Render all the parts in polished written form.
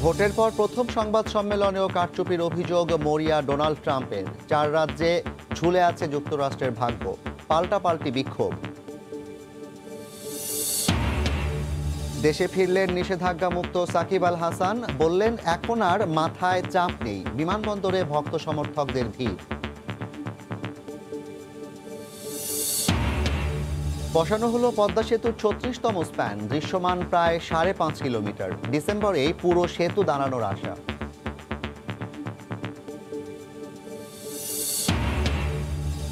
ভোটের পর প্রথম সংবাদ সম্মেলনেও কারচুপির অভিযোগ মরিয়া ডোনাল্ড ট্রাম্পের। 4 রাজ্যে ঝুলে আছে যুক্তরাষ্ট্রের ভাগ্য, পাল্টাপাল্টি বিক্ষোভ। দেশে ফিরলেন নিষেধাজ্ঞা মুক্ত সাকিব আল হাসান, বললেন এখন আর মাথায় চাপ নেই। বিমানবন্দরে ভক্ত সমর্থকদের ভিড়। বসানো হলো পদ্মা সেতুর 36তম স্প্যান, দৃশ্যমান প্রায় 5.5 কিলোমিটার। ডিসেম্বরেই পুরো সেতু দাঁড়ানোর আশা।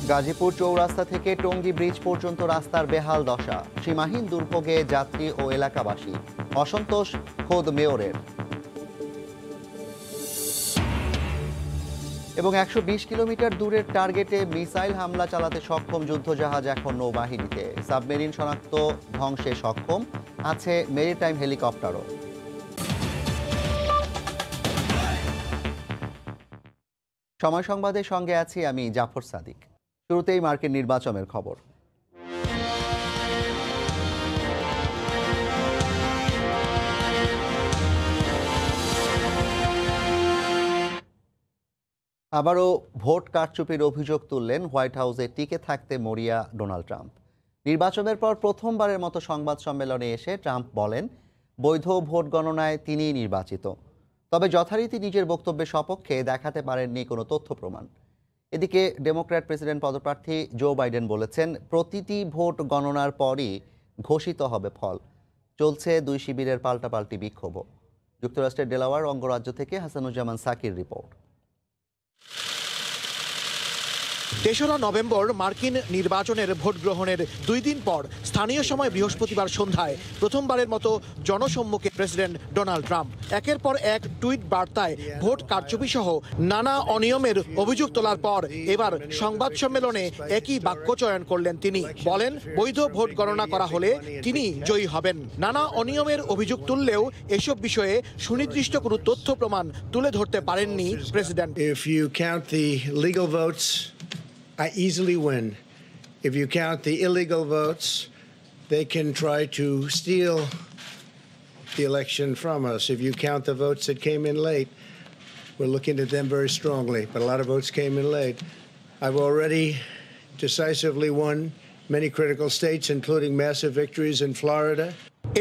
গাজীপুর চৌরাস্তা থেকে টঙ্গী ব্রিজ পর্যন্ত রাস্তার বেহাল দশা, সীমাহীন দুর্ভোগে যাত্রী ও এলাকাবাসী। অসন্তোষ খোদ মেয়রের। এবং 120 কিলোমিটার দূরের টার্গেটে মিসাইল হামলা চালাতে সক্ষম যুদ্ধজাহাজ এখন নৌবাহিনীতে। সাবমেরিন শনাক্ত ধ্বংসে সক্ষম, আছে মেরিটাইম হেলিকপ্টারও। সময় সংবাদের সঙ্গে আছি আমি জাফর সাদিক। শুরুতেই মার্কিন নির্বাচনের খবর। আবারও ভোট কারচুপির অভিযোগ তুললেন হোয়াইট হাউসে টিকে থাকতে মরিয়া ডোনাল্ড ট্রাম্প। নির্বাচনের পর প্রথমবারের মতো সংবাদ সম্মেলনে এসে ট্রাম্প বলেন বৈধ ভোট গণনায় তিনিই নির্বাচিত। তবে যথারীতি নিজের বক্তব্যের সপক্ষে দেখাতে পারেননি কোনো তথ্য প্রমাণ। এদিকে ডেমোক্র্যাট প্রেসিডেন্ট পদপ্রার্থী জো বাইডেন বলেছেন প্রতিটি ভোট গণনার পরই ঘোষিত হবে ফল। চলছে দুই শিবিরের পাল্টাপাল্টি বিক্ষোভও। যুক্তরাষ্ট্রের ডেলাওয়ার অঙ্গরাজ্য থেকে হাসানুজ্জামান সাকির রিপোর্ট। 3রা নভেম্বর মার্কিন নির্বাচনের ভোট গ্রহণের 2 দিন পর স্থানীয় সময় বৃহস্পতিবার সন্ধ্যায় প্রথমবারের মতো জনসম্মুখে প্রেসিডেন্ট ডোনাল্ড ট্রাম্প একের পর এক টুইট বার্তায় ভোট কারচুপি সহ নানা অনিয়মের অভিযোগ তোলার পর এবার সংবাদ সম্মেলনে একই বাক্য চয়ন করলেন তিনি। বলেন বৈধ ভোট গণনা করা হলে তিনি জয়ী হবেন। নানা অনিয়মের অভিযোগ তুললেও এসব বিষয়ে সুনির্দিষ্ট কোনো তথ্য প্রমাণ তুলে ধরতে পারেননি president. If you count the legal votes, I easily win. If you count the illegal votes, they can try to steal the election from us. If you count the votes that came in late, we're looking at them very strongly, but a lot of votes came in late. I've already decisively won many critical states, including massive victories in Florida.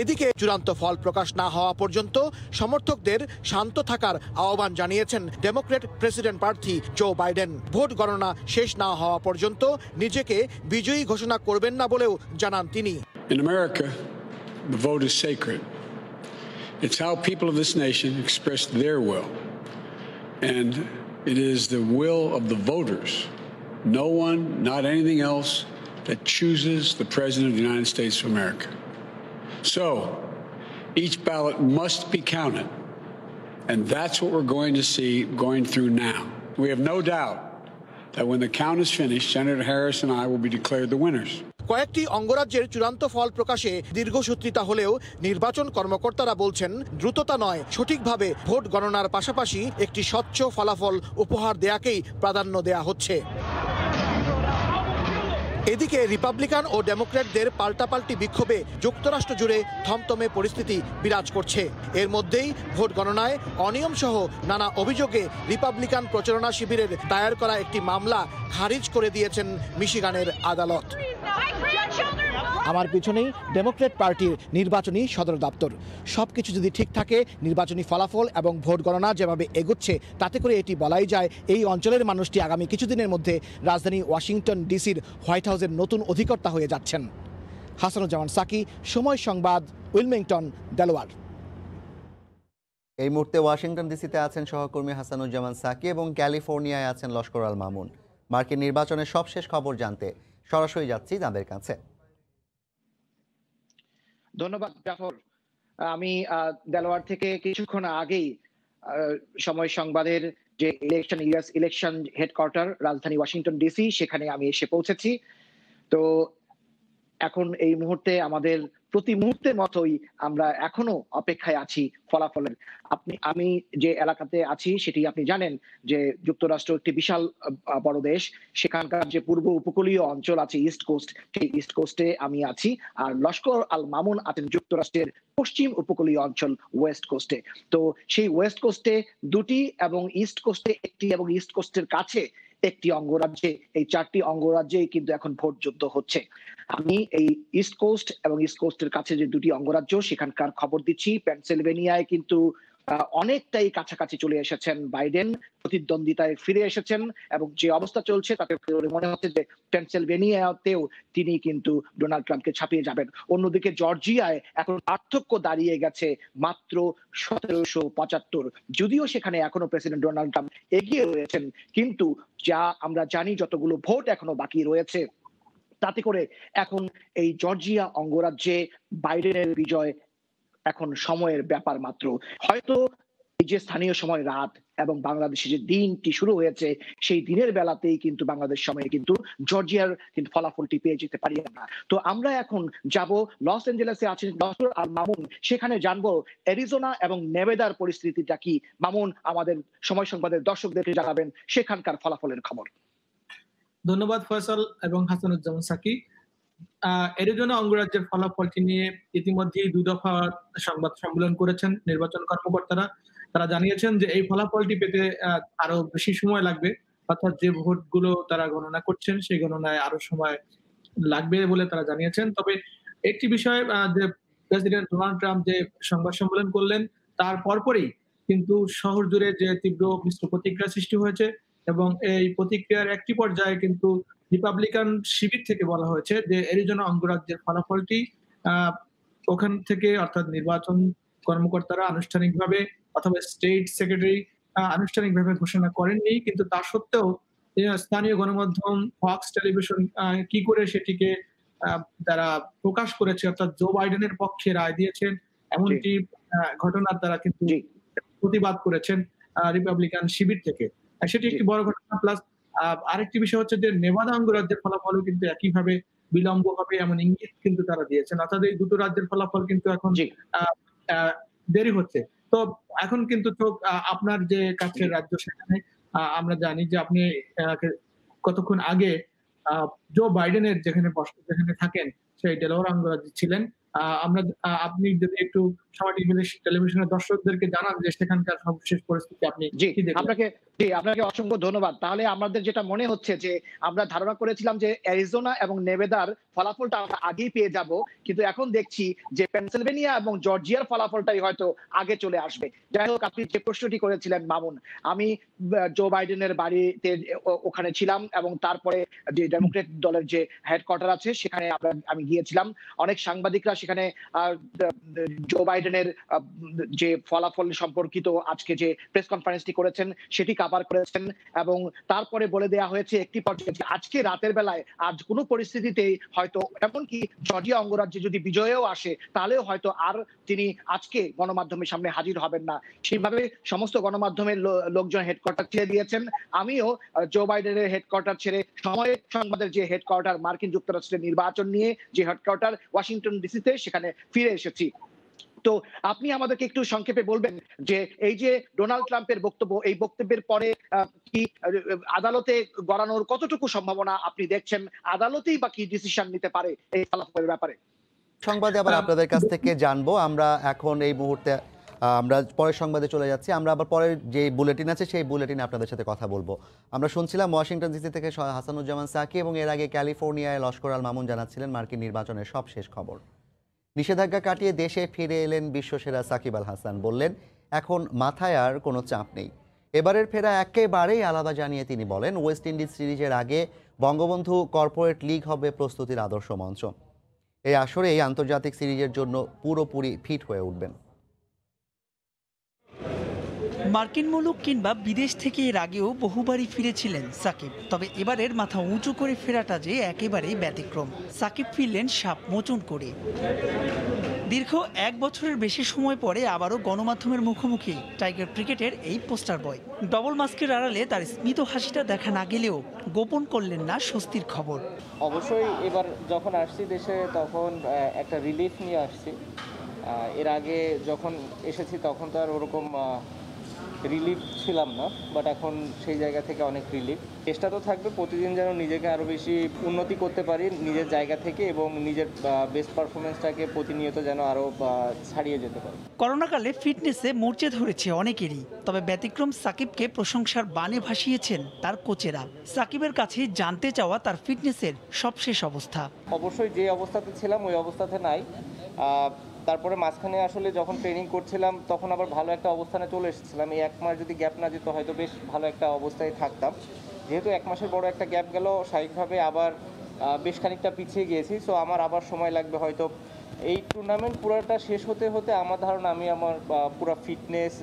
এদিকে চূড়ান্ত ফল প্রকাশ না হওয়া পর্যন্ত সমর্থকদের শান্ত থাকার আহ্বান জানিয়েছেন Democrat president প্রার্থী জো বাইডেন। ভোট গণনা শেষ না হওয়া পর্যন্ত নিজেকে বিজয়ী ঘোষণা করবেন না বলেও জানান তিনি। In America, the vote is sacred. It's how people of this nation express their will. And it is the will of the voters, no one, not anything else, that chooses the President of the United States of America. So, each ballot must be counted, and that's what we're going to see going through now. We have no doubt that when the count is finished, Senator Harris and I will be declared the winners. কয়েকটি অঙ্গরাজ্যের চূড়ান্ত ফল প্রকাশে দীর্ঘসূত্রিতা হলেও নির্বাচন কর্মকর্তারা বলছেন দ্রুততা নয়, সঠিকভাবে ভোট গণনার পাশাপাশি একটি স্বচ্ছ ফলাফল উপহার দেয়াকেই প্রাধান্য দেয়া হচ্ছে। এদিকে রিপাবলিকান ও ডেমোক্র্যাটদের পাল্টাপাল্টি বিক্ষোভে যুক্তরাষ্ট্র জুড়ে থমথমে পরিস্থিতি বিরাজ করছে। এর মধ্যেই ভোট গণনায় অনিয়ম সহ নানা অভিযোগে রিপাবলিকান প্রচারণা শিবিরের দায়ের করা একটি মামলা খারিজ করে দিয়েছেন মিশিগানের আদালত। আমার পিছনেই ডেমোক্র্যাট পার্টির নির্বাচনী সদর দপ্তর। সবকিছু যদি ঠিক থাকে, নির্বাচনী ফলাফল এবং ভোট গণনা যেভাবে এগুচ্ছে, তাতে করে এটি বলাই যায় এই অঞ্চলের মানুষটি আগামী কিছুদিনের মধ্যে রাজধানী ওয়াশিংটন ডিসির হোয়াইট হাউসের নতুন অধিকর্তা হয়ে যাচ্ছেন। হাসানুজ্জামান সাকি, সময় সংবাদ, উইলমিংটন, ডেলাওয়ার। এই মুহূর্তে ওয়াশিংটন ডিসিতে আছেন সহকর্মী হাসানুজ্জামান সাকি এবং ক্যালিফোর্নিয়ায় আছেন লস্কর আল মামুন। মার্কিন নির্বাচনের সবশেষ খবর জানতে সরাসরি যাচ্ছি তাদের কাছে। ধন্যবাদ জাফর। আমি দেলোয়ার থেকে কিছুক্ষণ আগেই সময় সংবাদের যে ইউএস ইলেকশন হেডকোয়ার্টার রাজধানী ওয়াশিংটন ডিসি, সেখানে আমি এসে পৌঁছেছি। তো এখন এই মুহূর্তে আমাদের প্রতি মুহূর্তের মতোই আমরা এখনো অপেক্ষায় আছি ফলাফলের। আমি যে এলাকাতে আছি সেটি আপনি জানেন যে যুক্তরাষ্ট্র একটি বিশাল বড় দেশ। সেখানকার যে পূর্ব উপকূলীয় অঞ্চল আছে ইস্ট কোস্ট, সেই ইস্ট কোস্টে আমি আছি। আর লস্কর আল মামুন আছেন যুক্তরাষ্ট্রের পশ্চিম উপকূলীয় অঞ্চল ওয়েস্ট কোস্টে। তো সেই ওয়েস্ট কোস্টে 2টি এবং ইস্ট কোস্টে 1টি এবং ইস্ট কোস্টের কাছে একটি অঙ্গরাজ্যে, এই 4টি অঙ্গরাজ্যেই কিন্তু এখন ভোট যুদ্ধ হচ্ছে। আমি এই ইস্ট কোস্ট এবং ইস্ট কোস্টের কাছে যে 2টি অঙ্গরাজ্য সেখানকার খবর দিচ্ছি। পেনসিলভেনিয়ায় কিন্তু অনেকটাই কাছাকাছি চলে এসেছেন বাইডেন, প্রতিদ্বন্দ্বিতায় ফিরে এসেছেন এবং যে অবস্থা চলছে তাতে মনে হচ্ছে যে পেনসিলভেনিয়াতেও তিনি কিন্তু ডোনাল্ড ট্রাম্পকে ছাপিয়ে যাবেন। অন্যদিকে জর্জিয়ায় এখন পার্থক্য দাঁড়িয়ে গেছে মাত্র 1775। যদিও সেখানে এখনো প্রেসিডেন্ট ডোনাল্ড ট্রাম্প এগিয়ে রয়েছেন, কিন্তু যা আমরা জানি যতগুলো ভোট এখনো বাকি রয়েছে তাতে করে এখন এই জর্জিয়া অঙ্গরাজ্যে বাইডেনের বিজয় এখন সময়ের ব্যাপার মাত্র। হয়তো এই যে স্থানীয় সময় রাত এবং বাংলাদেশে যে দিনটি শুরু হয়েছে সেই দিনের বেলাতেই কিন্তু বাংলাদেশ সময়ে কিন্তু জর্জিয়ার কিন্তু ফলাফলটি পেয়ে যেতে পারি আমরা। তো আমরা এখন যাব লস অ্যাঞ্জেলেসে আছেন লস্কর আল মামুন, সেখানে জানবো অ্যারিজোনা এবং নেভাদার পরিস্থিতিটা কি। মামুন, আমাদের সময় সংবাদের দর্শকদেরকে জানাবেন সেখানকার ফলাফলের খবর। ধন্যবাদ ফয়সাল এবং হাসানুজ্জামান সাকি। অ্যারিজোনা অঙ্গরাজ্যের ফলাফলটি নিয়ে ইতিমধ্যেই 2 দফা সংবাদ সম্মেলন করেছেন নির্বাচন কর্মকর্তারা। তারা জানিয়েছেন যে এই ফলাফলটি পেতে আরো বেশি সময় লাগবে, অর্থাৎ যে ভোটগুলো তারা গণনা করছেন সেই গণনায় আরো সময় লাগবে বলে তারা জানিয়েছেন। তবে একটি বিষয়, যে প্রেসিডেন্ট ডোনাল্ড ট্রাম্প যে সংবাদ সম্মেলন করলেন তার পরপরই কিন্তু শহর জুড়ে যে তীব্র মিশ্র প্রতিক্রিয়া সৃষ্টি হয়েছে এবং এই প্রতিক্রিয়ার একটি পর্যায়ে কিন্তু রিপাবলিকান শিবির থেকে বলা হয়েছে যে অ্যারিজোনা অঙ্গরাজ্যের ফলাফলটি ওখান থেকে, অর্থাৎ নির্বাচন কর্মকর্তারা আনুষ্ঠানিকভাবে অথবা স্টেট সেক্রেটারি আনুষ্ঠানিকভাবে ঘোষণা করেননি, কিন্তু তা সত্ত্বেও স্থানীয় গণমাধ্যম ফক্স টেলিভিশন কি করে সেটিকে তারা প্রকাশ করেছে, অর্থাৎ জো বাইডেনের পক্ষে রায় দিয়েছেন এমনটি ঘটনার দ্বারা কিন্তু প্রতিবাদ করেছেন রিপাবলিকান শিবির থেকে। সেটি একটি বড় ঘটনা। প্লাস আরেকটি বিষয় হচ্ছে যে নেভাদা অঙ্গরাজ্যের ফলাফলও কিন্তু একইভাবে বিলম্ব হবে এমন ইঙ্গিত কিন্তু তারা দিয়েছেন, অর্থাৎ এই 2টো রাজ্যের ফলাফল কিন্তু এখন দেরি হচ্ছে। তো এখন কিন্তু আপনার যে কাছের রাজ্য সেখানে আমরা জানি যে আপনি কতক্ষণ আগে জো বাইডেনের যেখানে থাকেন সেই ডেলাওয়্যার অঙ্গরাজ্যে ছিলেন। আপনি যদি একটু সমাজ টেলিভিশনের দর্শকদেরকে জানান যে সেখানকার সর্বশেষ পরিস্থিতি আপনি কি দেখেন। আপনাকে অসংখ্য ধন্যবাদ। তাহলে আমাদের যেটা মনে হচ্ছে যে আমরা ধারণা করেছিলাম যে অ্যারিজোনা এবং নেভাদার ফলাফলটা আমরা আগেই পেয়ে যাব, কিন্তু এখন দেখছি যে পেনসিলভেনিয়া এবং জর্জিয়ার ফলাফলটাই হয়তো আগে চলে আসবে। যাই হোক, আপনি যে প্রশ্নটি করেছিলেন মামুন, আমি জো বাইডেনের বাড়িতে ওখানে ছিলাম এবং তারপরে যে ডেমোক্রেট দলের যে হেডকোয়ার্টার আছে সেখানে আমি গিয়েছিলাম। অনেক সাংবাদিকরা সেখানে জো বাইডেনের যে ফলাফল সম্পর্কিত আজকে যে প্রেস কনফারেন্সটি করেছেন সেটি কভার করেছেন এবং তারপরে বলে দেওয়া হয়েছে একটি পর্যায়ে আজকে রাতের বেলায় আজ কোনো পরিস্থিতিতে হয়তো এমনকি জর্জিয়া অঙ্গরাজ্যে যদি বিজয়েও আসে তাহলেও হয়তো আর তিনি আজকে গণমাধ্যমের সামনে হাজির হবেন না। সেইভাবে সমস্ত গণমাধ্যমের লোকজন হেডকোয়ার্টার ছেড়ে দিয়েছেন। আমিও জো বাইডেনের হেডকোয়ার্টার ছেড়ে সময় সংবাদের যে হেডকোয়ার্টার মার্কিন যুক্তরাষ্ট্রের নির্বাচন নিয়ে যে হেডকোয়ার্টার ওয়াশিংটন ডিসিতে সেখানে ফিরে এসেছি। তো আপনি আমাদেরকে একটু সংক্ষেপে বলবেন যে এই যে ডোনাল্ড ট্রাম্পের বক্তব্য, এই বক্তব্যের পরে কি আদালতে গড়ানোর কতটুকু সম্ভাবনা আপনি দেখছেন? আদালতেই বা কি ডিসিশন নিতে পারে এই ফলাফলের ব্যাপারে? সংবাদে আবার আপনাদের কাছ থেকে জানবো। আমরা এখন এই মুহূর্তে আমরা পরের সংবাদে চলে যাচ্ছি। আমরা আবার পরের যে বুলেটিন আছে সেই বুলেটিনে আপনাদের সাথে কথা বলবো। আমরা শুনছিলাম ওয়াশিংটন ডিসি থেকে হাসানুজ্জামান সাকি এবং এর আগে ক্যালিফোর্নিয়ায় লস্কর আল মামুন জানাচ্ছিলেন মার্কিন নির্বাচনের সব শেষ খবর। নিষেধাজ্ঞা কাটিয়ে দেশে ফিরে এলেন বিশ্বসেরা সাকিব আল হাসান, বললেন এখন মাথায় আর কোনো চাপ নেই। এবারের ফেরা একেবারেই আলাদা জানিয়ে তিনি বলেন ওয়েস্ট ইন্ডিজ সিরিজের আগে বঙ্গবন্ধু কর্পোরেট লিগ হবে প্রস্তুতির আদর্শ মঞ্চ। এই আসরে এই আন্তর্জাতিক সিরিজের জন্য পুরোপুরি ফিট হয়ে উঠবেন। মার্কিন মুলুক কিংবা বিদেশ থেকে এর আগেও বহুবারই ফিরেছিলেন সাকিব, তবে এবারের মাথা উঁচু করে ফেরাটা যে একেবারেই ব্যতিক্রম। সাকিব ফিরলেন সাপ মোচন করে। দীর্ঘ 1 বছরের বেশি সময় পরে আবারও গণমাধ্যমের মুখোমুখি টাইগার ক্রিকেটের এই পোস্টার বয়। ডবল মাস্কের আড়ালে তার স্মিত হাসিটা দেখা না গেলেও গোপন করলেন না স্বস্তির খবর। অবশ্যই এবার যখন আসছি দেশে তখন একটা রিলিফ নিয়ে আসছি। এর আগে যখন এসেছি তখন তো আর ওরকম রিলিফ ছিলাম না, বাট এখন সেই জায়গা থেকে অনেক রিলিফ। চেষ্টা তো থাকবে প্রতিদিন যেন নিজেকে আরও বেশি উন্নতি করতে পারি নিজের জায়গা থেকে, এবং নিজের বেস্ট পারফরমেন্সটাকে প্রতিনিয়ত যেন আরও ছাড়িয়ে যেতে পারি। করোনাকালে ফিটনেসে মরচে ধরেছে অনেকেরই, তবে ব্যতিক্রম সাকিবকে প্রশংসার বাণে ভাসিয়েছেন তার কোচেরা। সাকিবের কাছে জানতে চাওয়া তার ফিটনেসের সবশেষ অবস্থা। অবশ্যই যে অবস্থাতে ছিলাম ওই অবস্থাতে নাই। তারপরে মাঝখানে আসলে যখন ট্রেনিং করছিলাম তখন আবার ভালো একটা অবস্থানে চলে এসেছিলাম। এই 1 মাস যদি গ্যাপ না যেত হয়তো বেশ ভালো একটা অবস্থায় থাকতাম। যেহেতু 1 মাসের বড় একটা গ্যাপ গেল, স্বাভাবিকভাবে আবার বেশ খানিকটা পিছিয়ে গিয়েছি। সো আমার আবার সময় লাগবে হয়তো। এই টুর্নামেন্ট পুরোটা শেষ হতে হতে আমার ধারণা আমি আমার পুরো ফিটনেস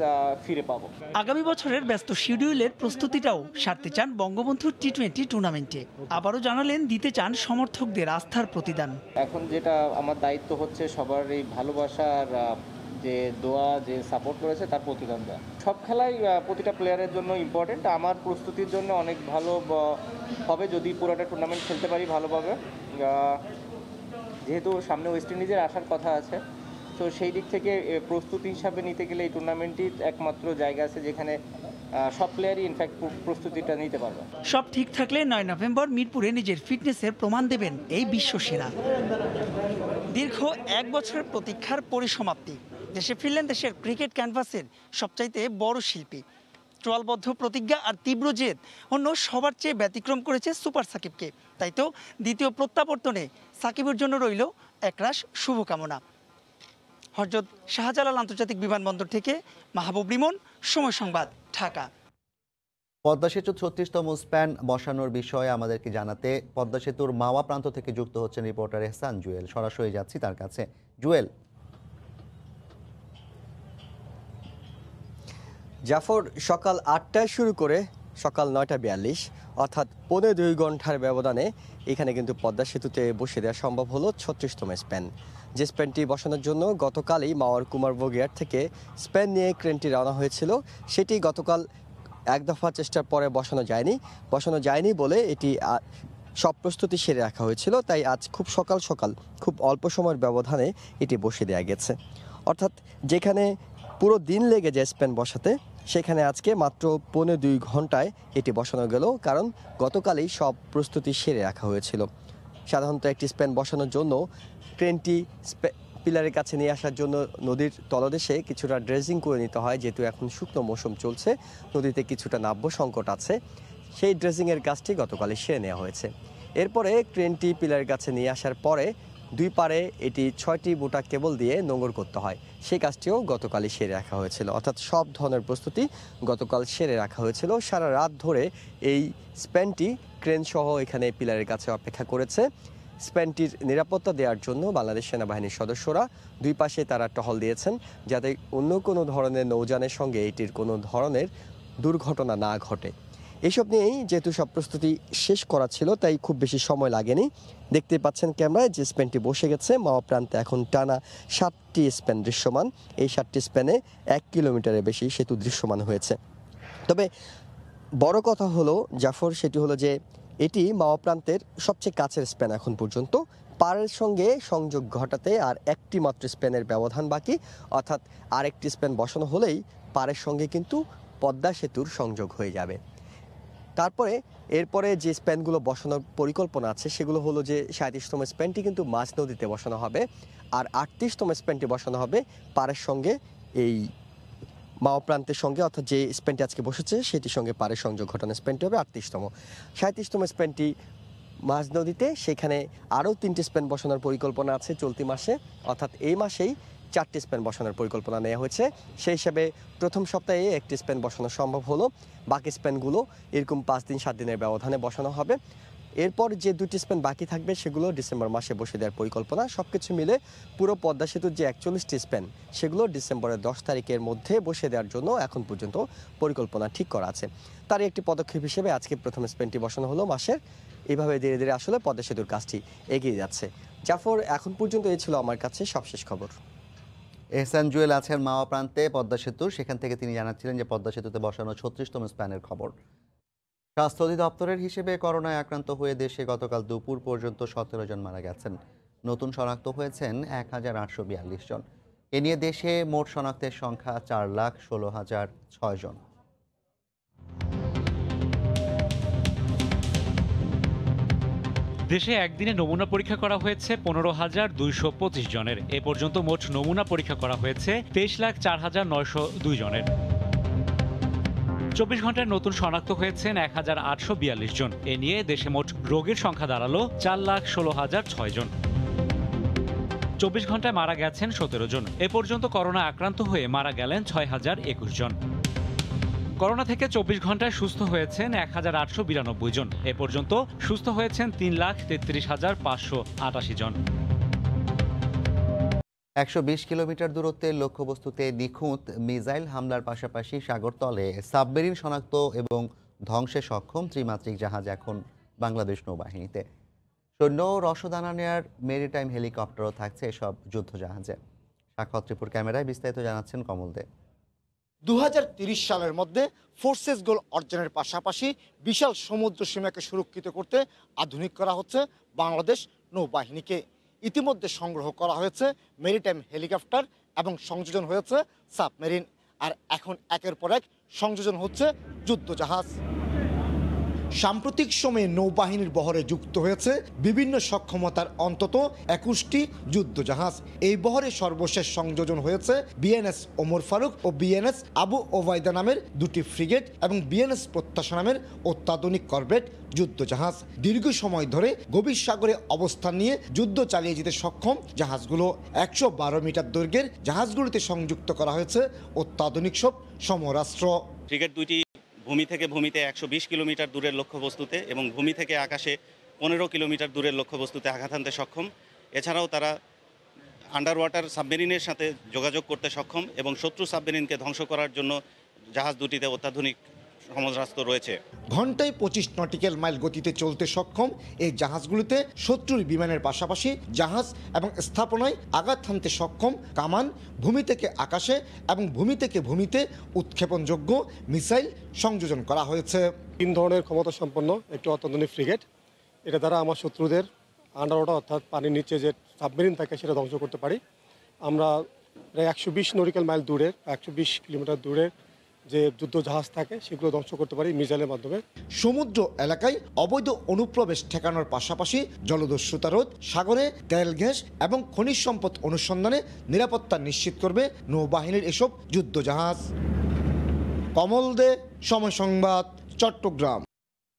ফিরে পাবো। আগামী বছরের ব্যস্ত শিডিউলের প্রস্তুতিটাও সারতে চান বঙ্গবন্ধু টি-20 টুর্নামেন্টে। আবারও জানালেন দিতে চান সমর্থকদের আস্থার প্রতিদান। এখন যেটা আমার দায়িত্ব হচ্ছে সবার এই ভালোবাসার যে দোয়া, যে সাপোর্ট করেছে তার প্রতিদান দেওয়া। সব খেলাই প্রতিটা প্লেয়ারের জন্য ইম্পর্টেন্ট। আমার প্রস্তুতির জন্য অনেক ভালো হবে যদি পুরোটা টুর্নামেন্ট খেলতে পারি ভালোভাবে। যেহেতু সামনে ওয়েস্ট ইন্ডিজের আসার কথা আছে, তো সেই দিক থেকে প্রস্তুতি হিসাবে নিতে গেলে এই টুর্নামেন্টই একমাত্র জায়গা আছে যেখানে সব প্লেয়ারই ইনফ্যাক্ট প্রস্তুতিটা নিতে পারবে। সব ঠিক থাকলে 9 নভেম্বর মিরপুরে নিজের ফিটনেসের প্রমাণ দেবেন এই বিশ্বসেরা। দীর্ঘ 1 বছরের প্রতীক্ষার পরিসমাপ্তি। দেশে ফিরলেন দেশের ক্রিকেট ক্যানভাসের সবচাইতে বড় শিল্পী। ট্রলবদ্ধ প্রতিজ্ঞা আর তীব্র জেদ অন্য সবার চেয়ে ব্যতিক্রম করেছে সুপার সাকিবকে। তাই তো দ্বিতীয় প্রত্যাবর্তনে সাকিবের জন্য রইল একরাশ শুভকামনা। হযরত শাহজালাল আন্তর্জাতিক বিমানবন্দর থেকে মাহবুব রিমন, সময় সংবাদ, ঢাকা। পদ্মা সেতু 36তম স্প্যান বসানোর বিষয়ে আমাদেরকে জানাতে পদ্মা সেতুর মাওয়া প্রান্ত থেকে যুক্ত হচ্ছেন রিপোর্টার এহসান জুয়েল। সরাসরি যাচ্ছি তার কাছে। জুয়েল। জাফর, সকাল 8টায় শুরু করে সকাল 9টা 42 অর্থাৎ 2.25 ঘন্টার ব্যবধানে এখানে কিন্তু পদ্মা সেতুতে বসে দেওয়া সম্ভব হলো 36তম স্প্যান। যে স্প্যানটি বসানোর জন্য গতকালই মাওয়ার কুমার বগিয়ার থেকে স্প্যান নিয়ে ক্রেনটি রওনা হয়েছিল, সেটি গতকাল এক দফা চেষ্টার পরে বসানো যায়নি বলে এটি সব প্রস্তুতি সেরে রাখা হয়েছিল। তাই আজ খুব সকাল খুব অল্প সময়ের ব্যবধানে এটি বসে দেওয়া গেছে। অর্থাৎ যেখানে পুরো দিন লেগে যায় স্প্যান বসাতে, সেখানে আজকে মাত্র 2.25 ঘন্টায় এটি বসানো গেল, কারণ গতকালই সব প্রস্তুতি সেরে রাখা হয়েছিল। সাধারণত একটি স্প্যান বসানোর জন্য ক্রেনটি পিলারের কাছে নিয়ে আসার জন্য নদীর তলদেশে কিছুটা ড্রেজিং করে নিতে হয়। যেহেতু এখন শুকনো মৌসুম চলছে, নদীতে কিছুটা নাব্য সংকট আছে, সেই ড্রেজিংয়ের কাজটি গতকালই সেরে নেওয়া হয়েছে। এরপরে ক্রেনটি পিলারের কাছে নিয়ে আসার পরে 2 পারে এটি 6টি মোটা কেবল দিয়ে নোঙর করতে হয়, সেই কাজটিও গতকালই সেরে রাখা হয়েছিল। অর্থাৎ সব ধরনের প্রস্তুতি গতকাল সেরে রাখা হয়েছিল। সারা রাত ধরে এই স্প্যানটি ক্রেন সহ এখানে পিলারের কাছে অপেক্ষা করেছে। স্প্যানটির নিরাপত্তা দেওয়ার জন্য বাংলাদেশ সেনাবাহিনীর সদস্যরা 2 পাশে তারা টহল দিয়েছেন, যাতে অন্য কোনো ধরনের নৌযানের সঙ্গে এটির কোনো ধরনের দুর্ঘটনা না ঘটে। এইসব নিয়েই যেহেতু সব প্রস্তুতি শেষ করা ছিল, তাই খুব বেশি সময় লাগেনি। দেখতে পাচ্ছেন ক্যামেরায় যে স্প্যানটি বসে গেছে মাওয়া প্রান্তে, এখন টানা 7টি স্প্যান দৃশ্যমান। এই 7টি স্প্যানে 1 কিলোমিটারের বেশি সেতু দৃশ্যমান হয়েছে। তবে বড় কথা হলো জাফর, সেটি হলো যে এটি মাওয়া প্রান্তের সবচেয়ে কাছের স্প্যান এখন পর্যন্ত। পাড়ের সঙ্গে সংযোগ ঘটাতে আর একটি মাত্র স্প্যানের ব্যবধান বাকি, অর্থাৎ আরেকটি স্প্যান বসানো হলেই পাড়ের সঙ্গে কিন্তু পদ্মা সেতুর সংযোগ হয়ে যাবে। এরপরে যে স্প্যানগুলো বসানোর পরিকল্পনা আছে সেগুলো হলো যে 37তম স্প্যানটি কিন্তু মাঝ নদীতে বসানো হবে, আর 38তম স্প্যানটি বসানো হবে পাড়ের সঙ্গে, এই মাওয়া প্রান্তের সঙ্গে, অর্থাৎ যে স্প্যানটি আজকে বসেছে সেটির সঙ্গে পাড়ের সংযোগ ঘটানো স্প্যানটি হবে 38তম। 37তম স্প্যানটি মাঝ নদীতে, সেখানে আরও 3টি স্প্যান বসানোর পরিকল্পনা আছে চলতি মাসে, অর্থাৎ এই মাসেই 4টি স্প্যান বসানোর পরিকল্পনা নেওয়া হয়েছে। সেই হিসাবে প্রথম সপ্তাহে একটি স্প্যান বসানো সম্ভব হলো, বাকি স্প্যানগুলো এরকম 5 দিন 7 দিনের ব্যবধানে বসানো হবে। এরপর যে 2টি স্প্যান বাকি থাকবে সেগুলো ডিসেম্বর মাসে বসে দেওয়ার পরিকল্পনা। সব কিছু মিলে পুরো পদ্মা সেতুর যে 41টি স্প্যান সেগুলো ডিসেম্বরের 10 তারিখের মধ্যে বসে দেওয়ার জন্য এখন পর্যন্ত পরিকল্পনা ঠিক করা আছে। তারই একটি পদক্ষেপ হিসেবে আজকে প্রথম স্প্যানটি বসানো হলো মাসের। এইভাবে ধীরে ধীরে আসলে পদ্মা সেতুর কাজটি এগিয়ে যাচ্ছে। জাফর, এখন পর্যন্ত এই ছিল আমার কাছে সবশেষ খবর। এহসান জুয়েল আছেন মাওয়া প্রান্তে পদ্মা সেতু, সেখান থেকে তিনি জানাচ্ছিলেন যে পদ্মা সেতুতে বসানো 36তম স্প্যানের খবর। স্বাস্থ্য অধিদপ্তরের হিসেবে করোনায় আক্রান্ত হয়ে দেশে গতকাল দুপুর পর্যন্ত 17 জন মারা গেছেন। নতুন শনাক্ত হয়েছেন 1842 জন। এ নিয়ে দেশে মোট শনাক্তের সংখ্যা 4,16,006 জন। দেশে একদিনে নমুনা পরীক্ষা করা হয়েছে 15,225 জনের। এ পর্যন্ত মোট নমুনা পরীক্ষা করা হয়েছে 23,04,902 জনের। 24 ঘন্টায় নতুন শনাক্ত হয়েছেন 1,842 জন। এ নিয়ে দেশে মোট রোগীর সংখ্যা দাঁড়ালো 4,16,006 জন। 24 ঘন্টায় মারা গেছেন 17 জন। এ পর্যন্ত করোনা আক্রান্ত হয়ে মারা গেলেন 6,021 জন। করোনা থেকে 24 ঘন্টায় সুস্থ হয়েছেন 1,892 জন। এ পর্যন্ত সুস্থ হয়েছেন 3,33,588 জন। 120 কিলোমিটার দূরত্বের লক্ষ্যবস্তুতে নিখুঁত মিসাইল হামলার পাশাপাশি সাগরতলে সাবমেরিন শনাক্ত এবং ধ্বংসে সক্ষম ত্রিমাত্রিক জাহাজ এখন বাংলাদেশ নৌবাহিনীতে। সৈন্য রসদ আনা নেয়ার মেরিটাইম হেলিকপ্টারও থাকছে এসব যুদ্ধজাহাজে। সাক্ষাৎ ত্রিপুর ক্যামেরায় বিস্তারিত জানাচ্ছেন কমল দে। 2030 সালের মধ্যে ফোর্সেস গোল অর্জনের পাশাপাশি বিশাল সমুদ্র সীমাকে সুরক্ষিত করতে আধুনিক করা হচ্ছে বাংলাদেশ নৌবাহিনীকে। ইতিমধ্যে সংগ্রহ করা হয়েছে মেরিটাইম হেলিকপ্টার এবং সংযোজন হয়েছে সাবমেরিন, আর এখন একের পর এক সংযোজন হচ্ছে যুদ্ধজাহাজ। সাম্প্রতিক সময়ে নৌবাহিনীর বহরে যুক্ত হয়েছে বিভিন্ন সক্ষমতার অন্তত 21টি যুদ্ধজাহাজ। এই বহরে সর্বশেষ সংযোজন হয়েছে বিএনএস ওমর ফারুক ও বিএনএস আবু ওবায়দা নামের দুটি ফ্রিগেট এবং বিএনএস প্রত্যাশা নামের অত্যাধুনিক করভেট যুদ্ধজাহাজ। দীর্ঘ সময় ধরে গভীর সাগরে অবস্থান নিয়ে যুদ্ধ চালিয়ে যেতে সক্ষম জাহাজগুলো। 112 মিটার দৈর্ঘ্যের জাহাজগুলোতে সংযুক্ত করা হয়েছে অত্যাধুনিক সব সমরাস্ত্র। ফ্রিগেট দুইটি ভূমি থেকে ভূমিতে 120 কিলোমিটার দূরের লক্ষ্যবস্তুতে এবং ভূমি থেকে আকাশে 15 কিলোমিটার দূরের লক্ষ্যবস্তুতে আঘাত হানতে সক্ষম। এছাড়াও তারা আন্ডার ওয়াটার সাবমেরিনের সাথে যোগাযোগ করতে সক্ষম এবং শত্রু সাবমেরিনকে ধ্বংস করার জন্য জাহাজ দুটিতে অত্যাধুনিক সমরাস্ত্র রয়েছে। ঘন্টায় 25 নটিক্যাল মাইল গতিতে চলতে সক্ষম এই জাহাজগুলিতে শত্রুর বিমানের পাশাপাশি জাহাজ এবং স্থাপনায় আঘাত হানতে সক্ষম কামান, ভূমি থেকে আকাশে এবং ভূমি থেকে ভূমিতে উৎক্ষেপণযোগ্য মিসাইল সংযোজন করা হয়েছে। 3 ধরনের ক্ষমতা সম্পন্ন একটি অত্যাধুনিক ফ্রিগেট। এটা দ্বারা আমার শত্রুদের আন্ডার ওয়াটার অর্থাৎ পানির নিচে যে সাবমেরিন থাকে সেটা ধ্বংস করতে পারি। আমরা প্রায় 120 নটিক্যাল মাইল দূরের 120 কিলোমিটার দূরের যে যুদ্ধ জাহাজ থাকে সেগুলো ধ্বংস করতে পারি মিসাইলের মাধ্যমে। সমুদ্র এলাকায় অবৈধ অনুপ্রবেশ ঠেকানোর পাশাপাশি জলদস্যুতা রোধ, সাগরে তেল গ্যাস এবং খনিজ সম্পদ অনুসন্ধানে নিরাপত্তা নিশ্চিত করবে নৌবাহিনীর এসব যুদ্ধ জাহাজ। কমল দে, সময় সংবাদ, চট্টগ্রাম।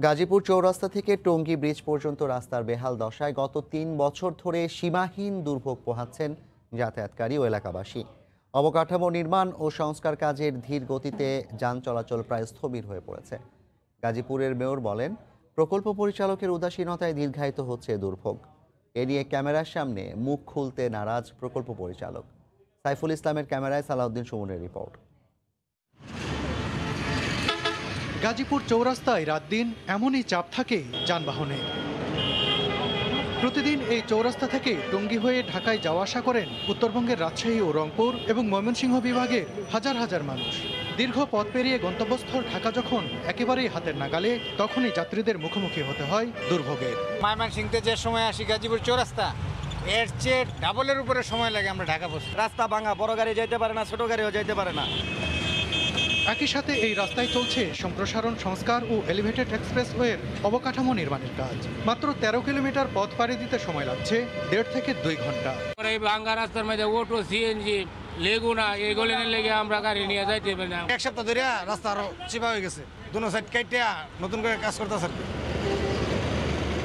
গাজীপুর চৌরাস্তা থেকে টঙ্গী ব্রিজ পর্যন্ত রাস্তার বেহাল দশায় গত 3 বছর ধরে সীমাহীন দুর্ভোগ পোহাচ্ছেন যাতায়াতকারী ও এলাকাবাসী। অবকাঠামো নির্মাণ ও সংস্কার কাজের ধীর গতিতে যান চলাচল প্রায় স্থবির হয়ে পড়েছে। গাজীপুরের মেয়র বলেন, প্রকল্প পরিচালকের উদাসীনতায় দীর্ঘায়িত হচ্ছে দুর্ভোগ। এ নিয়ে ক্যামেরার সামনে মুখ খুলতে নারাজ প্রকল্প পরিচালক। সাইফুল ইসলামের ক্যামেরায় সালাউদ্দিন সুমনের রিপোর্ট। গাজীপুর চৌরাস্তায় রাত দিন এমনই চাপ থাকে যানবাহনে। প্রতিদিন এই চৌরাস্তা থেকে টঙ্গী হয়ে ঢাকায় যাওয়া আসা করেন উত্তরবঙ্গের রাজশাহী ও রংপুর এবং ময়মনসিংহ বিভাগের হাজার হাজার মানুষ। দীর্ঘ পথ পেরিয়ে গন্তব্যস্থল ঢাকা যখন একেবারেই হাতের নাগালে, তখনই যাত্রীদের মুখোমুখি হতে হয় দুর্ভোগের। ময়মনসিংহতে যে সময় আসি গাজীপুর চৌরাস্তা, এর চেয়ে ডাবলের উপরে সময় লাগে আমরা ঢাকা বসে। রাস্তা ভাঙা, বড় গাড়ি যাইতে পারে না, ছোট গাড়িও যাইতে পারে না। একই সাথে এই রাস্তায় চলছে সম্প্রসারণ, সংস্কার ও এলিভেটেড এক্সপ্রেসওয়ের অবকাঠামো নির্মাণের কাজ। মাত্র 13 কিলোমিটার পথ পাড়ি দিতে সময় লাগছে 1.5 থেকে 2 ঘন্টা। এই ভাঙ্গা রাস্তার মধ্যে অটো, সিএনজি, লেগুনা এগুলো লেগে আমরা গাড়ি নিয়ে যাইতে পারি না। 1 সপ্তাহ ধরে রাস্তা আরো চিপা হয়ে গেছে, দুনো সাইড কাটিয়া নতুন করে কাজ করতেছে।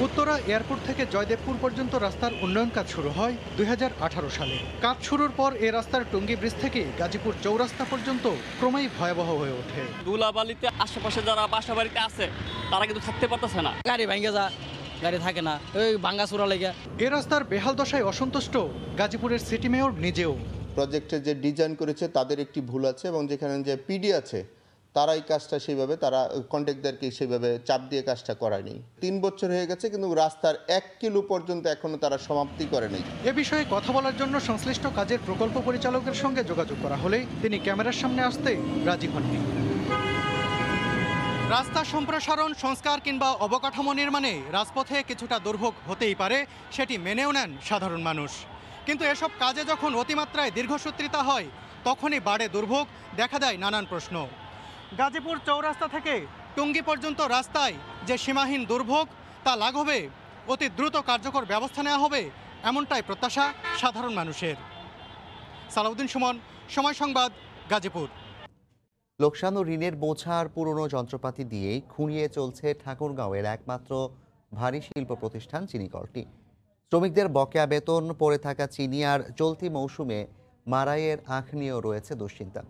উত্তরা এয়ারপোর্ট থেকে জয়দেবপুর পর্যন্ত রাস্তার উন্নয়ন কাজ শুরু হয় 2018 সালে। কাজ শুরুর পর এই রাস্তার টঙ্গী ব্রিজ থেকে গাজীপুর চৌরাস্তা পর্যন্ত ক্রমেই ভয়াবহ হয়ে ওঠে। ধুলাবালিতে আশেপাশে যারা বাসা বাড়িতে আছে তারা কিন্তু থাকতে পারতেছে না, গাড়ি ভেঙে যা, গাড়ি থাকে না, ওই ভাঙ্গা চূড়া লেগে। এই রাস্তার বেহাল দশায় অসন্তুষ্ট গাজীপুরের সিটি মেয়র নিজেও। প্রজেক্টের যে ডিজাইন করেছে তাদের একটি ভুল আছে এবং যেখানে যে পিডি আছে তারা এই কাজটা সেইভাবে তারা কন্ট্রাক্টরকে সেইভাবে চাপ দিয়ে কাজটা করায়নি। 3 বছর হয়ে গেছে কিন্তু রাস্তার 1 কিলো পর্যন্ত এখনো তারা সমাপ্তি করেনি। এ বিষয়ে কথা বলার জন্য সংশ্লিষ্ট কাজের প্রকল্প পরিচালকের সঙ্গে যোগাযোগ করা হলে তিনি ক্যামেরার সামনে আসতে রাজি হননি। রাস্তা সম্প্রসারণ, সংস্কার কিংবা অবকাঠামো নির্মাণে রাজপথে কিছুটা দুর্ভোগ হতেই পারে, সেটি মেনেও নেন সাধারণ মানুষ। কিন্তু এসব কাজে যখন অতিমাত্রায় দীর্ঘসূত্রিতা হয় তখনই বাড়ে দুর্ভোগ, দেখা দেয় নানান প্রশ্ন। গাজীপুর চৌরাস্তা থেকে টঙ্গী পর্যন্ত রাস্তায় যে সীমাহীন দুর্ভোগ তা লাঘবে অতি দ্রুত কার্যকর ব্যবস্থা নেওয়া হবে, এমনটাই প্রত্যাশা সাধারণ মানুষের। সালাউদ্দিন সুমন, সময় সংবাদ, গাজীপুর। লোকসান ও ঋণের বোঝার পুরনো যন্ত্রপাতি দিয়েই খুঁড়িয়ে চলছে ঠাকুরগাঁওয়ের একমাত্র ভারী শিল্প প্রতিষ্ঠান চিনিকলটি। শ্রমিকদের বকেয়া বেতন, পড়ে থাকা চিনি আর চলতি মৌসুমে মারাইয়ের আখ নিয়েও রয়েছে দুশ্চিন্তা।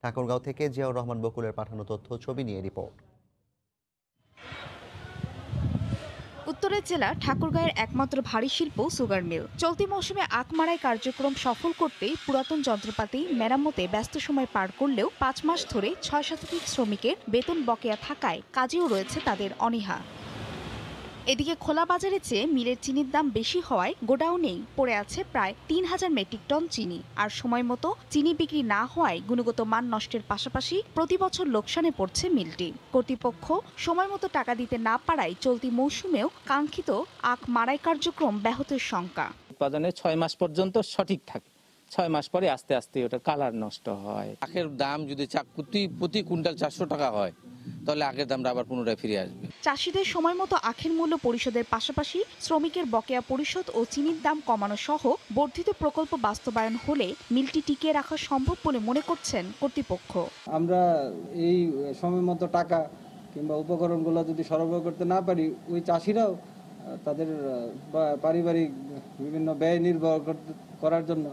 ঠাকুরগাঁও থেকে জিয়াউর রহমান বকুলের পাঠানো তথ্য ছবি নিয়ে রিপোর্ট। উত্তরের জেলা ঠাকুরগাঁয়ের একমাত্র ভারী শিল্প সুগার মিল। চলতি মৌসুমে আখ মারাই কার্যক্রম সফল করতে পুরাতন যন্ত্রপাতি মেরামতে ব্যস্ত সময় পার করলেও 5 মাস ধরে 6 শতাধিক শ্রমিকের বেতন বকেয়া থাকায় কাজেও রয়েছে তাদের অনীহা। এদিকে খোলা বাজারে চেয়ে মিলের চিনির দাম বেশি হওয়ায় গোডাউনেই পড়ে আছে প্রায় 3000 মেট্রিক টন চিনি। আর সময় মতো চিনি বিক্রি না হওয়ায় গুণগত মান নষ্টের পাশাপাশি প্রতি বছর লোকসানে পড়ছে মিলটি। কর্তৃপক্ষ সময় মতো টাকা দিতে না পারায় চলতি মৌসুমেও কাঙ্ক্ষিত আখ মারাই কার্যক্রম ব্যাহতের শঙ্কা। উৎপাদনে 6 মাস পর্যন্ত সঠিক থাকে, 6 মাস পরে আস্তে আস্তে ওটা কালার নষ্ট হয়। আখের দাম যদি প্রতি কুইন্টাল 400 টাকা হয় তাহলে আগের দামটা আবার পুনরায় ফিরে আসবে। চাষিদের সময় মতো আখের মূল্য পরিশোধের পাশাপাশি শ্রমিকের বকেয়া পরিশোধ ও চিনির দাম কমানো সহ বর্ধিত প্রকল্প বাস্তবায়ন হলে মিলটি টিকিয়ে রাখা সম্ভব বলে মনে করছেন কর্তৃপক্ষ। আমরা এই সময় মতো টাকা কিংবা উপকরণগুলো যদি সরবরাহ করতে না পারি, ওই চাষিরাও তাদের পারিবারিক বিভিন্ন ব্যয় নির্বাহ করার জন্য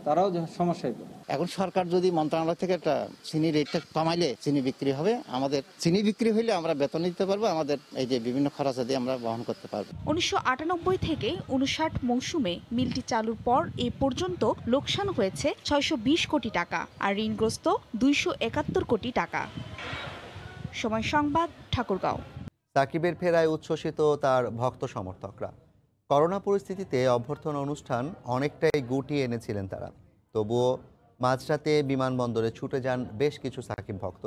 তারাও সমস্যায় পড়ে। এখন সরকার যদি মন্ত্রণালয় থেকে একটা চিনি রেটটা কমাইলে চিনি বিক্রি হবে, আমাদের চিনি বিক্রি হইলে আমরা বেতন দিতে পারবো, আমাদের এই যে বিভিন্ন খরচ দিয়ে আমরা বহন করতে পারবো। 1998 থেকে 59 মৌসুমে মিলটি চালুর পর এ পর্যন্ত লোকসান হয়েছে 620 কোটি টাকা আর ঋণগ্রস্ত 271 কোটি টাকা। সময় সংবাদ, ঠাকুরগাঁও। সাকিবের ফেরায় উচ্ছ্বসিত তার ভক্ত সমর্থকরা। করোনা পরিস্থিতিতে অভ্যর্থনা অনুষ্ঠান অনেকটাই গুটিয়ে এনেছিলেন তারা। তবুও মাঝরাতে বিমানবন্দরে ছুটে যান বেশ কিছু সাকিব ভক্ত।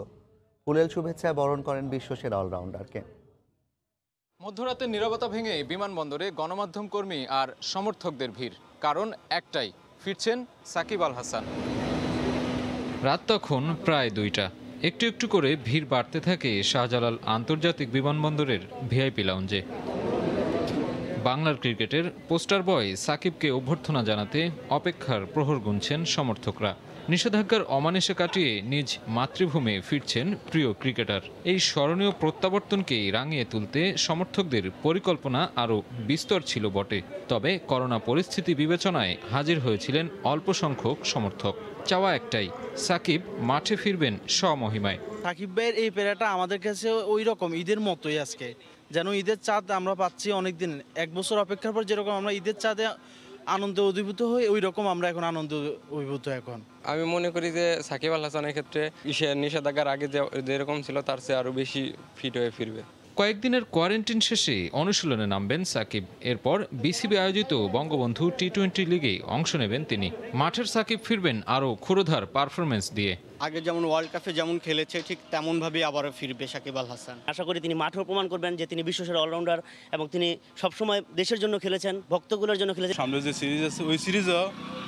ফুলেল শুভেচ্ছায় বরণ করেন বিশ্বসেরা অলরাউন্ডারকে। মধ্যরাতের নীরবতা ভেঙে বিমানবন্দরে গণমাধ্যম কর্মী আর সমর্থকদের ভিড়। কারণ একটাই, ফিরছেন সাকিব আল হাসান। রাত তখন প্রায় 2টা। একটু একটু করে ভিড় বাড়তে থাকে শাহজালাল আন্তর্জাতিক বিমানবন্দরের ভিআইপি লাউঞ্জে। বাংলার ক্রিকেটের পোস্টার বয় সাকিবকে অভ্যর্থনা জানাতে অপেক্ষার প্রহর গুনছেন সমর্থকরা। নিষেধাজ্ঞার অমানিসে কাটিয়ে নিজ মাতৃভূমে ফিরছেন প্রিয় ক্রিকেটার। এই স্মরণীয় প্রত্যাবর্তনকে রাঙিয়ে তুলতে সমর্থকদের পরিকল্পনা আরও বিস্তর ছিল বটে। তবে করোনা পরিস্থিতি বিবেচনায় হাজির হয়েছিলেন অল্প সংখ্যক সমর্থক। চাওয়া একটাই, সাকিব মাঠে ফিরবেন স্বমহিমায়। সাকিব ভাইয়ের এই পেরাটা আমাদের কাছে ওই রকম ঈদের মতোই, আজকে যেন ঈদের চাঁদ আমরা পাচ্ছি অনেকদিন, 1 বছর অপেক্ষার পর যেরকম আমরা ঈদের চাঁদে আনন্দে অভিভূত হই, ওই রকম আমরা এখন আনন্দ অভিভূত। এখন আমি মনে করি যে সাকিব আল হাসানের ক্ষেত্রে নিষেধাজ্ঞার আগে যেরকম ছিল তার চেয়ে আরো বেশি ফিট হয়ে ফিরবে। কয়েকদিনের কোয়ারেন্টাইন শেষে অনুশীলনে নামবেন সাকিব। এরপর বিসিবি আয়োজিত বঙ্গবন্ধু টি-20 লিগে অংশ নেবেন তিনি। মাঠের সাকিব ফিরবেন আরও ক্ষুরোধার পারফরমেন্স দিয়ে। আগে যেমন ওয়ার্ল্ড কাপে যেমন খেলেছে ঠিক তেমনভাবে আবারও ফিরবে সাকিব আল হাসান। আশা করি তিনি মাঠেও প্রমাণ করবেন যে তিনি বিশ্বসেরা অলরাউন্ডার এবং তিনি সবসময় দেশের জন্য খেলেছেন, ভক্তগুলোর জন্য খেলেছেন। সামনে যে সিরিজ আছে ওই সিরিজও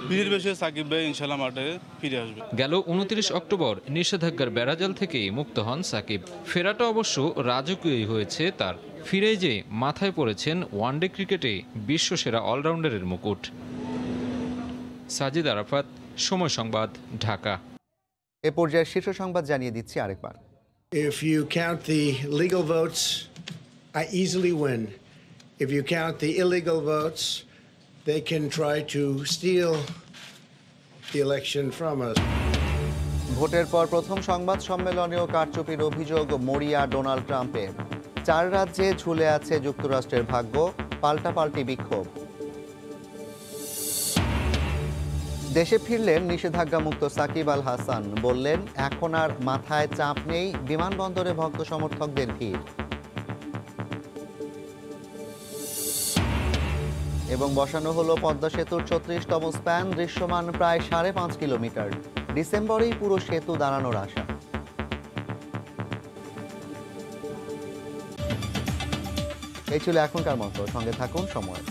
ভিড়ের বেশি সাকিব ভাই ইনশাআল্লাহ মাঠে ফিরে আসবে। গেল 29 অক্টোবর নিষেধাজ্ঞার বেড়াজাল থেকেই মুক্ত হন সাকিব। ফেরাটা অবশ্য রাজকীয়ই হয়েছে তার। ফিরে যে মাথায় পড়েছেন ওয়ানডে ক্রিকেটে বিশ্বসেরা অলরাউন্ডারের মুকুট। সাজিদ আরাফাত, সময় সংবাদ, ঢাকা। এ পর্যায়ে শীর্ষ সংবাদ জানিয়ে দিচ্ছি আরেকবার। If you count the legal votes, I easily win. If you count the illegal votes, they can try to steal the election from us. ভোটের পর প্রথম সংবাদ সম্মেলনেও কারচুপির অভিযোগ মরিয়া ডোনাল্ড ট্রাম্পের। 4 রাজ্যে ঝুলে আছে যুক্তরাষ্ট্রের ভাগ্য, পাল্টাপাল্টি বিক্ষোভ। দেশে ফিরলেন নিষেধাজ্ঞামুক্ত সাকিব আল হাসান, বললেন এখন আর মাথায় চাপ নেই, বিমানবন্দরে ভক্ত সমর্থকদের ভিড়। এবং বসানো হলো পদ্মা সেতুর ৩৬তম স্প্যান, দৃশ্যমান প্রায় ৫.৫ কিলোমিটার। ডিসেম্বরেই পুরো সেতু দাঁড়ানোর আশা। এই ছিল এখনকার মতো, সঙ্গে থাকুন সময়।